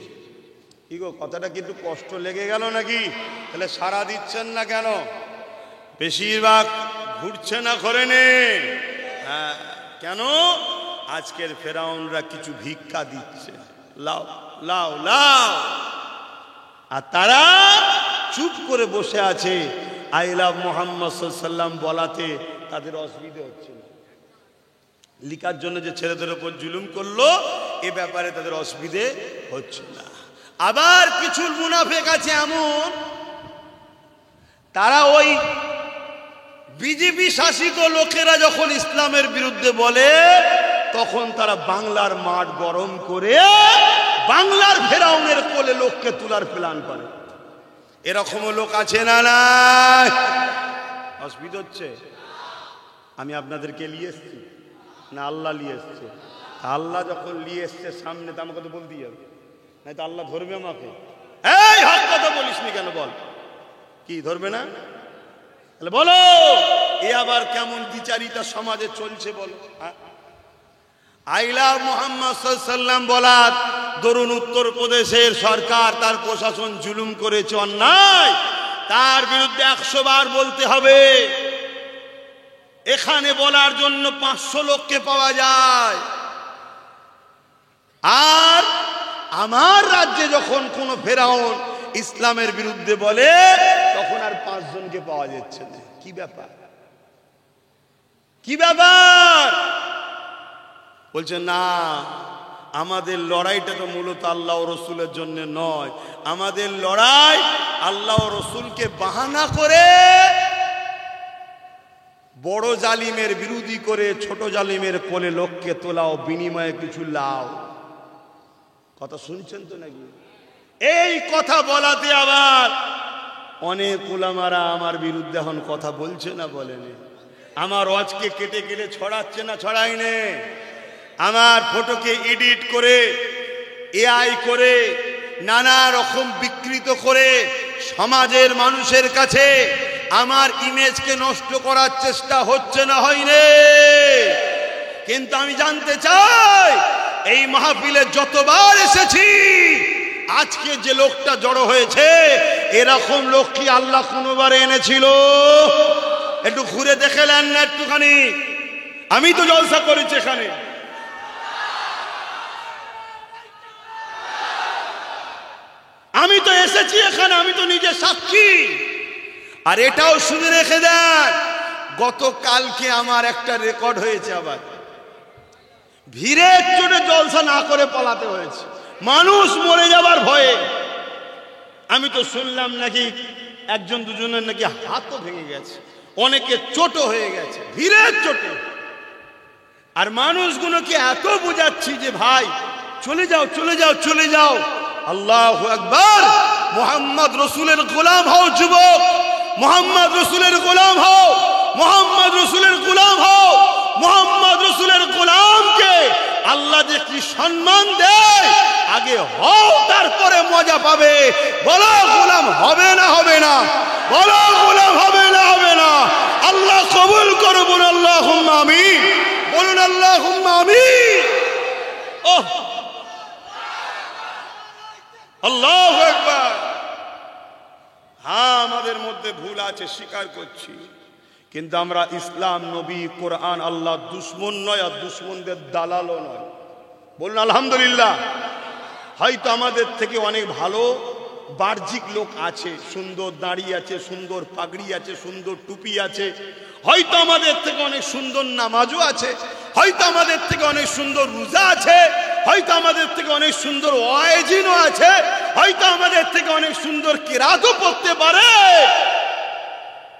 A: কি গো, কথাটা কি একটু কষ্ট লেগে গেল নাকি? তাহলে সাড়া দিচ্ছেন না কেন? বেশিরভাগ ঘুরছে না ঘরে নে। হ্যাঁ, কেন? আজকের ফেরাউনরা কিছু ভিক্ষা দিচ্ছে, লাও লাও লাও, আর তারা চুপ করে বসে আছে। আই লাভ মুহাম্মদ সাল্লাল্লাহু আলাইহি ওয়াসাল্লাম বলাতে তাদের অসুবিধা হচ্ছে না। লিখার জন্য যে ছেলেদের উপর জুলুম করলো, এ ব্যাপারে তাদের অসুবিধে হচ্ছে না। আবার কিছু মুনাফিক আছে এমন, তারা ওই বিজেপি শাসিত লোকেরা যখন ইসলামের বিরুদ্ধে বলে, তখন তারা বাংলার মাঠ গরম করে বাংলার ফেরাউনের কোলে লোককে তোলার প্ল্যান করে। এরকমও লোক আছে না? নাই? অসুবিধা হচ্ছে? আমি আপনাদেরকে নিয়ে এসছি না আল্লাহ নিয়ে এসছে? আল্লাহ যখন নিয়ে এসছে সামনে, তো আমাকে তো বলতেই হবে, নাই তো আল্লাহ ধরবে আমাকে। এই হক কথা বলিস নি কেন? বল, কি ধরবে না? তাহলে বলো, এ আবার কেমন বিচারিতা সমাজে চলছে বলো? আইলা মুহাম্মদ সাল্লাল্লাহু আলাইহি ওয়াসাল্লাম বলার দরুন উত্তরপ্রদেশের সরকার, তার প্রশাসন জুলুম করেছে, অন্যায়, তার বিরুদ্ধে 100 বার বলতে হবে। এখানে বলার জন্য 500 লোককে পাওয়া যায়। আর আমার রাজ্যে যখন কোন ফেরাউন ইসলামের বিরুদ্ধে বলে, তখন আর 5 জনকে পাওয়া যাচ্ছে না। কি ব্যাপার? কি ব্যাপার? বলছে না, আমাদের লড়াইটা তো মূলত আল্লাহ ও রসুলের জন্য নয়, আমাদের লড়াই আল্লাহ ও রসুলকে বাহানা করে বড় জালিমের বিরোধী করে ছোট জালিমের কোলে লোককে তোলাও, বিনিময়ে কিছু লাও। কথা শুনছেন তো নাকি? এই কথা বলাতে আবার অনেক উলামারা আমার বিরুদ্ধে এখন কথা বলছে না বলেনি? আমার ওয়াজকে কেটে কেটে ছড়াচ্ছে না ছড়াইনে? আমার ফটোকে এডিট করে, এআই করে, নানা রকম বিকৃত করে সমাজের মানুষের কাছে আমার ইমেজকে নষ্ট করার চেষ্টা হচ্ছে না হয়নি? কিন্তু আমি জানতে চাই, এই মাহফিলে যতবার এসেছি, আজকে যে লোকটা জড়ো হয়েছে, এরকম লোক কি আল্লাহ কোনোবার এনেছিল? একটু ঘুরে দেখে নেন না একটুখানি। আমি তো জলসা করেছি এখানে, আমি তো এসেছি এখানে, আমি তো নিজে সাক্ষী। আর এটাও শুনে রেখে দেন, গতকালকে আমার একটা রেকর্ড হয়েছে, আবার ভিড়ের চোটে জলসা না করে পালাতে হয়েছে, মানুষ মরে যাবার ভয়ে। আমি তো শুনলাম নাকি একজন দুজনের নাকি হাতও ভেঙে গেছে, অনেকে চোটও হয়ে গেছে ভিড়ের চোটে। আর মানুষগুলোকে এত বোঝাচ্ছি যে ভাই চলে যাও চলে যাও চলে যাও। আল্লাহু আকবার। মুহাম্মদ রসুলের গোলাম হও যুবক, মুহাম্মদ রসুলের গোলাম হও, মুহাম্মদ রসুলের গোলাম হও। মুহাম্মদ রসুলের গোলামকে আল্লাহ যে কি সম্মান দেয়, আগে হও তারপরে মজা পাবে। বলো গোলাম হবে না হবে না? বলো গোলাম হবে না হবে না? আল্লাহ কবুল করুন, আল্লাহুম্মা আমিন। বলুন আল্লাহুম্মা আমিন। ওহ আল্লাহু আকবার। হ্যাঁ, আমাদের মধ্যে ভুল আছে, স্বীকার করছি, কিন্তু আমরা ইসলাম, নবী, কোরআন, আল্লাহ দুশ্মন নয়, আর দুশ্মনদের দালালও নয়। বলুন আলহামদুলিল্লাহ। হয়তো আমাদের থেকে অনেক ভালো বাহ্যিক লোক আছে, সুন্দর দাড়ি আছে, সুন্দর পাগড়ি আছে, সুন্দর টুপি আছে, হয়তো আমাদের থেকে অনেক সুন্দর নামাজও আছে, হয়তো আমাদের থেকে অনেক সুন্দর রোজা আছে, হয়তো আমাদের থেকে অনেক সুন্দর ওয়াজিনও আছে, হয়তো আমাদের থেকে অনেক সুন্দর কিরাতও পড়তে পারে।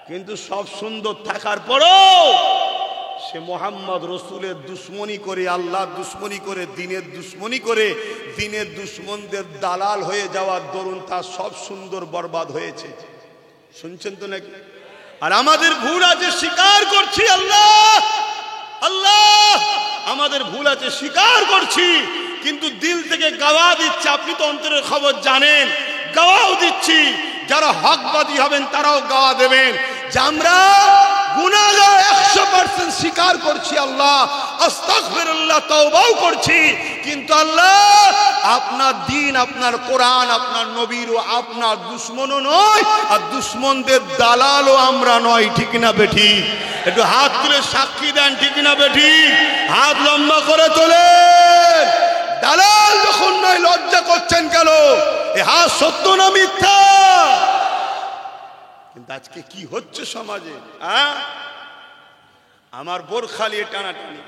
A: কিন্তু সব সুন্দর থাকার পরও সে মোহাম্মদ রসুলের দুশ্মনী করে, আল্লাহর দুশ্মনী করে, দিনের দুশ্মনী করে, দিনের দুশ্মনদের দালাল হয়ে যাওয়ার দরুন তার সব সুন্দর বরবাদ হয়েছে। শুনছেন তো নাকি? আর আমাদের ভুল আছে, স্বীকার করছি, আল্লাহ আল্লাহ আমাদের ভুল আছে, স্বীকার করছি, কিন্তু দিল থেকে গাওয়া দিচ্ছে। আপনি তো অন্তরের খবর জানেন, গাওয়াও দিচ্ছি। যারা হকবাদী হবেন তারাও গাওয়া দেবেন যে আমরা গুনাহগার 100% স্বীকার করছি, আল্লাহ আস্তাগফিরুল্লাহ, তওবাও করছি, কিন্তু আল্লাহ আপনার দ্বীন, আপনার কোরআন, আপনার নবীর ও আপনার দুশমনও নয়, আর দুশমনদের দালালও আমরা নয়। ঠিক না বেঠি? একটু হাত তুলে সাক্ষী দেন, ঠিক না বেঠি? হাত লম্বা করে তোলেন। দালাল যখন নয় লজ্জা করছেন কেন? এ হাত সত্য না মিথ্যা? কিন্তু আজকে কি হচ্ছে সমাজে? আমার বোরখা নিয়ে টানাটানি,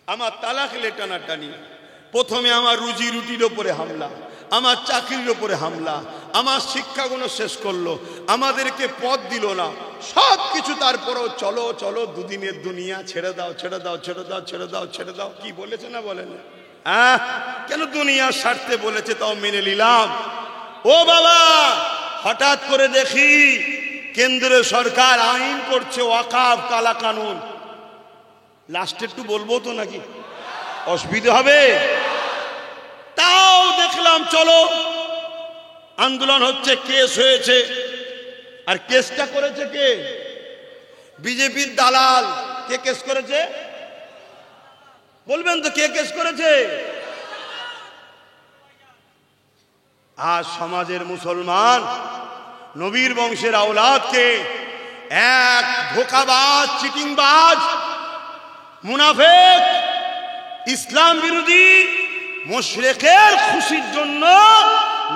A: আমার তালাক নিয়ে টানাটানি, প্রথমে আমার রুজি রুটির ওপরে হামলা, আমার চাকরির ওপরে হামলা, আমার শিক্ষাগুলো শেষ করলো, আমাদেরকে পথ দিল না, সব কিছু। তারপরেও চলো চলো, দুদিনের দুনিয়া, ছেড়ে দাও ছেড়ে দাও ছেড়ে দাও ছেড়ে দাও ছেড়ে দাও। কি বলেছে না বলেন? কেন? দুনিয়ার স্বার্থে বলেছে, তাও মেনে নিলাম। ও বাবা, হঠাৎ করে দেখি কেন্দ্রীয় সরকার আইন করছে ওয়াকাফ কালা কানুন। লাস্টে একটু বলবো তো নাকি? অসুবিধা হবে? তাও দেখলাম চলো, আন্দোলন হচ্ছে, কেস হয়েছে। আর কেসটা করেছে কে? বিজেপির দালাল। কে কেস করেছে? বলবেন তো কে কেস করেছে? আজ সমাজের মুসলমান নবীর বংশের আওলাদকে এক ধোঁকাবাজ, চিটিংবাজ, মুনাফিক, ইসলাম বিরোধী মুশরিকের খুশির জন্য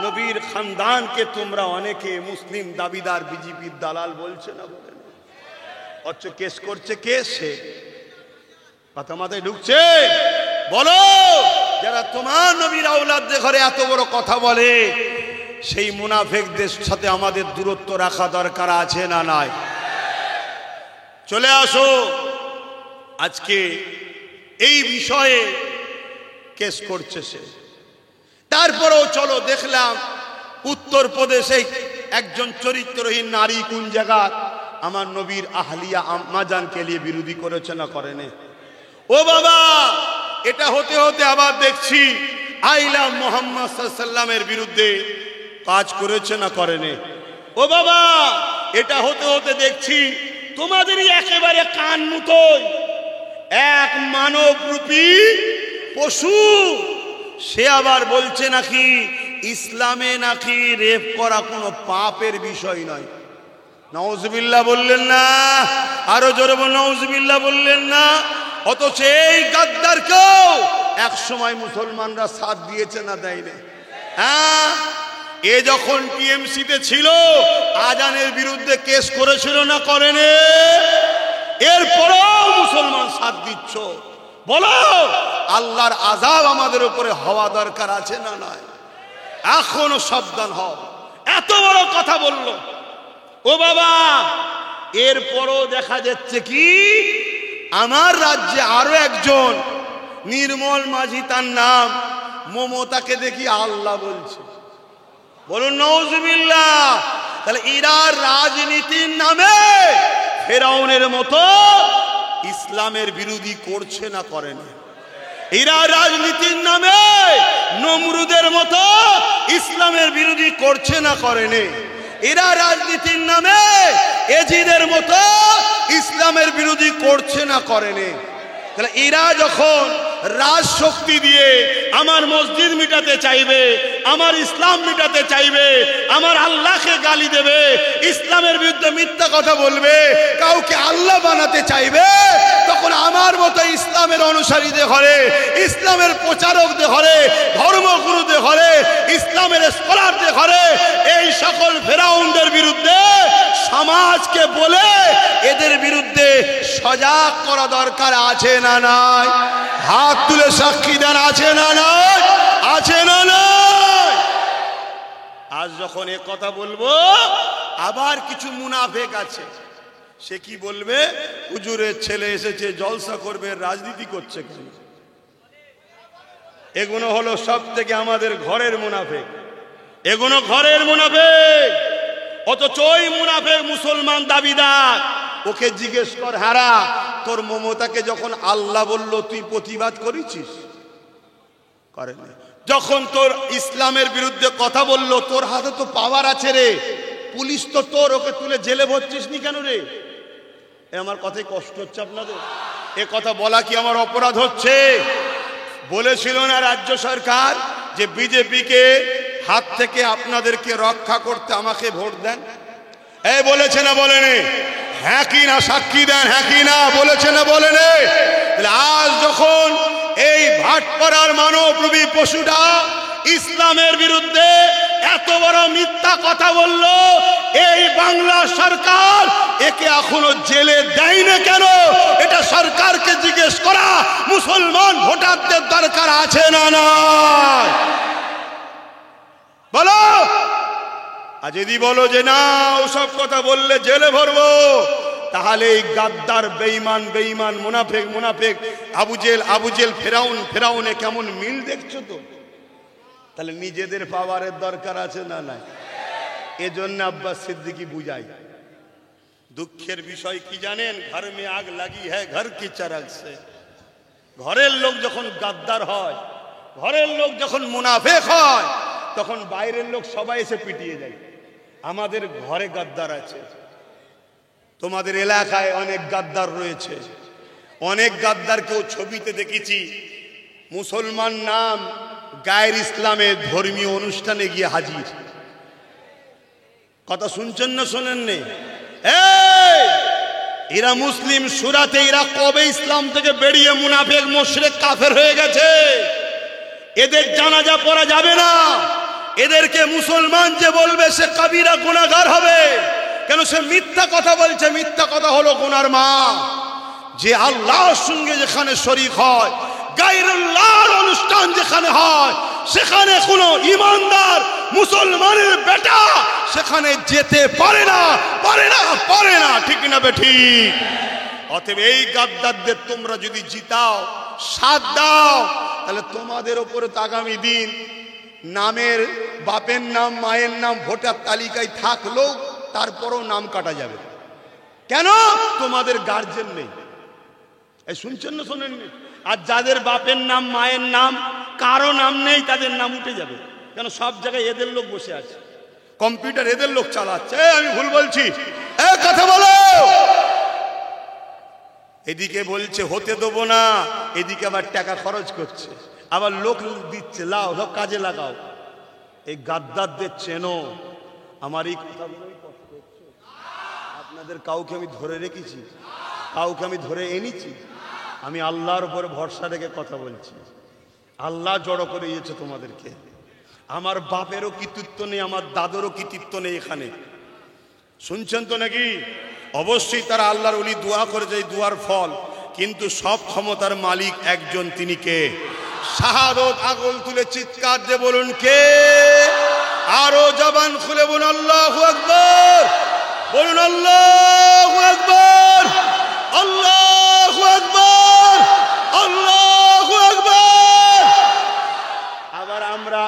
A: নবীর খানদানকে তোমরা অনেকে মুসলিম দাবিদার বিজেপির দালাল বলছে না? বলেন। অথচ কেস করছে কে? সে। কথা মাথায় ঢুকছে? বলো, যারা তোমার নবীর আওলাদদের ঘরে এত বড় কথা বলে, সেই মুনাফিকদের সাথে আমাদের দূরত্ব রাখা দরকার আছে না নাই? চলে আসো, আজকে এই বিষয়ে কেস করছে সে। তারপরেও চলো, দেখলাম উত্তরপ্রদেশে একজন চরিত্রহীন নারী কোন জায়গা আমার নবীর আহলিয়া আম্মাজানকে নিয়ে বিরোধী করেছে না করেনি? ও বাবা, এটা হতে হতে আবার দেখছি আইলা মুহাম্মদ সাল্লাল্লাহু আলাইহি ওয়াসাল্লামের বিরুদ্ধে কাজ করেছে না করেনি? ও বাবা, এটা হতে হতে দেখছি তোমাদেরই একেবারে কান মুতোয় এক মানবরূপী পশু, সে আবার বলছে নাকি ইসলামে নাকি রেপ করা কোনো পাপের বিষয় নয়। নাউজুবিল্লাহ বললেন না? আরো জোরে বল, নাউজুবিল্লাহ বললেন না? অথচ এই গাদ্দারকেও এক সময় মুসলমানরা সাথ দিয়েছে না দেয়নি? এ যখন টিএমসিতে ছিল আজানের বিরুদ্ধে কেস করেছিল না করেনি? এরপরেও মুসলমান সাথ দিচ্ছ। বলো, আল্লাহর আযাব আমাদের উপরে হওয়া দরকার আছে না নাই? এখনো সাবধান হও। এত বড় কথা বললো। ও বাবা, এরপরও দেখা যাচ্ছে কি আমার রাজ্যে আরো একজন নির্মল মাঝি, তার নাম মমতাকে দেখি আল্লাহ বলছে। বলুন নাউজুবিল্লাহ। তাহলে এরা রাজনীতির নামে ফেরাউনের মতো ইসলামের বিরোধী করছে না করেনি? এরা রাজনীতির নামে নমরুদের মতো ইসলামের বিরোধী করছে না করেনি? এরা রাজনীতির নামে এজিদের মতো ইসলামের বিরোধী করছে না করেনি? তাহলে এরা যখন রাজশক্তি দিয়ে আমার মসজিদ মিটাতে চাইবে, আমার ইসলাম মিটাতে চাইবে, আমার আল্লাহকে গালি দেবে, ইসলামের বিরুদ্ধে মিথ্যা কথা বলবে, কাউকে আল্লাহ বানাতে চাইবে, তখন আমার মতো ইসলামের অনুসারীদের ঘরে, ইসলামের প্রচারকদের ঘরে, ধর্মগুরুদের ঘরে, ইসলামের স্কলারদের ঘরে এই সকল ফেরাউনদের বিরুদ্ধে সমাজকে বলে এদের বিরুদ্ধে সজাগ করা দরকার আছে না নাই? হাত তুলে সাক্ষী দেন, আছে না নাই? আছে না নাই? আজ যখন এ কথা বলবো, আবার কিছু মুনাফিক আছে সে কি বলবে? হুজুরের ছেলে এসেছে, জলসা করবে, রাজনীতি করছে কেন? এগুলো হলো সব থেকে আমাদের ঘরের মুনাফিক, এগুলো ঘরের মুনাফিক। অথচ ওই মুনাফিক মুসলমান দাবিদার। ওকে জিজ্ঞেস কর, হারা তোর মমতাকে যখন আল্লাহ বলল তুই প্রতিবাদ করেছিস? করেনি। যখন তোর ইসলামের বিরুদ্ধে কথা বলল, তোর হাতে তো পাওয়ার আছে রে, পুলিশ তো তোর, ওকে তুলে জেলে ভরছিস নি কেন রে? আমার কথায় কষ্ট হচ্ছে আপনাদের? এ কথা বলা কি আমার অপরাধ হচ্ছে? বলেছিল না রাজ্য সরকার যে বিজেপিকে হাত থেকে আপনাদেরকে রক্ষা করতে আমাকে ভোট দেন? এই বলেছে না বলেনি? হ্যাঁ কি না সাক্ষী দেন, হ্যাঁ কি না বলেছে না বলেনি? আজ যখন এই ভাটপাড়ার মানবরূপী পশুটা ইসলামের বিরুদ্ধে এত বড় মিথ্যা কথা বলল, এই বাংলা সরকার একে এখনো জেলে দেয় না কেন? এটা সরকারকে জিজ্ঞেস করা মুসলমান ভোটারদের দরকার আছে না না? বলো। আর যদি বলো যে না ওসব কথা বললে জেলে ভরবো, তাহলে এই গাদ্দার বেঈমান বেঈমান মুনাফিক মুনাফিক আবু জেল ফেরাউনে কেমন মিল দেখছো তো? তাহলে নিজেদের পাওয়ারের দরকার আছে না নাই? এজন্য আব্বাস সিদ্দিকী বুঝাই। দুঃখের বিষয় কি জানেন? ঘর মে আগ লাগি হ্যায় ঘর কি চারাগ সে। ঘরের লোক যখন গাদ্দার হয়, ঘরের লোক যখন মুনাফিক হয়, তখন বাইরের লোক সবাই এসে পিটিয়ে যায়। আমাদের ঘরে গাদ্দার আছে, তোমাদের এলাকায় অনেক গাদ্দার রয়েছে। অনেক গাদ্দারকেও ছবিতে দেখেছি মুসলমান নাম গায়ের ইসলামের ধর্মীয় অনুষ্ঠানে গিয়ে হাজির। কথা শুনছেন না শোনেন নি? এরা মুসলিম সুরাতে, এরা কবে ইসলাম থেকে বেরিয়ে মুনাফিক মুশরিক কাফের হয়ে গেছে? এদের জানাজা পড়া যাবে না। এদেরকে মুসলমান যে বলবে সে কাবিরা গুনাহগার হবে। কেন? সে মিথ্যা কথা বলছে। মিথ্যা কথা হলো গুনার মা। যে আল্লাহর সঙ্গে যেখানে শরীক হয়, গায়রুল্লাহর অনুষ্ঠান যেখানে হয়, সেখানে কোনো ইমানদার মুসলমানের বেটা সেখানে যেতে পারে না, পারে না, পারে না। ঠিক না বেঠিক? অতএব এই গাদ্দারদের তোমরা যদি জিতাও, সাথ দাও, তাহলে তোমাদের উপরে তো আগামী দিন নামের বাপের নাম মায়ের নাম ভোটার তালিকায় থাকলেও তারপরও নাম কাটা যাবে। কেন? তোমাদের গার্জেন নেই। এই শুনছেন না শোনেননি? আর যাদের বাপের নাম মায়ের নাম কারো নাম নেই, তাদের নাম উঠে যাবে। কেন? সব জায়গায় এদের লোক বসে আছে, কম্পিউটার এদের লোক চালাচ্ছে। আমি ভুল বলছি? কথা বলো। এদিকে বলছে হতে দেবো না, এদিকে আবার টাকা খরচ করছে, আবার লোক দিচ্ছে, লাও সব কাজে লাগাও। এই গাদ্দারদের চেনো? আমার এই কথা বলেই কষ্ট হচ্ছে। আপনাদের কাউকে আমি ধরে রেখেছি? কাউকে আমি ধরে এনেছি? আমি আল্লাহর উপরে ভরসা রেখে কথা বলছি। আল্লাহ জড়ো করে দিয়েছে তোমাদেরকে। আমার বাপেরও কৃতিত্ব নেই, আমার দাদুরও কৃতিত্ব নেই এখানে। শুনছেন তো নাকি? অবশ্যই তারা আল্লাহর ওলি দোয়া করে যায়, দোয়ার ফল। কিন্তু সব ক্ষমতার মালিক একজন, তিনি কে? শাহাদত আগল তুলে চিৎকার দিয়ে বলুন কে? আরো জবান খুলে বলুন আল্লাহু আকবার, বলুন আল্লাহু আকবার, আল্লাহু আকবার, আল্লাহু আকবার। আবার আমরা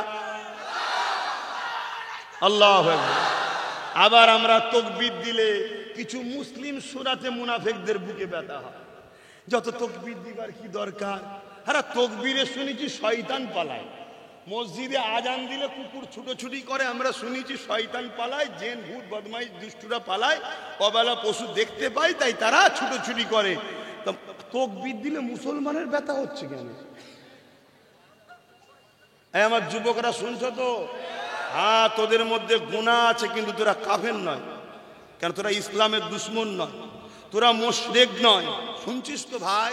A: আল্লাহু আকবার। আবার আমরা তাকবীর দিলে কিছু মুসলিম সূরাতে মুনাফিকদের বুকে ব্যথা হয়। যত তাকবীর দিবার কি দরকার? আরে তাকবীরে শুনেছি শয়তান পালায়, মসজিদে আজান দিলে কুকুর ছুটোছুটি করে, আমরা শুনেছি শয়তান পালায়, জিন ভূত বদমাইশ দুষ্টুরা পালায়, অবেলা পশু দেখতে পায় তাই তারা ছুটোছুটি করে। তাকবীর দিলে মুসলমানের ব্যথা হচ্ছে কেন? এই আমার যুবকরা শুনছো তো? হ্যাঁ, তোদের মধ্যে গুনাহ আছে, কিন্তু তোরা কাফের নয়। কেন? তোরা ইসলামের দুশমন নয়, তোরা মুশরিক নয়। শুনছিস তো ভাই?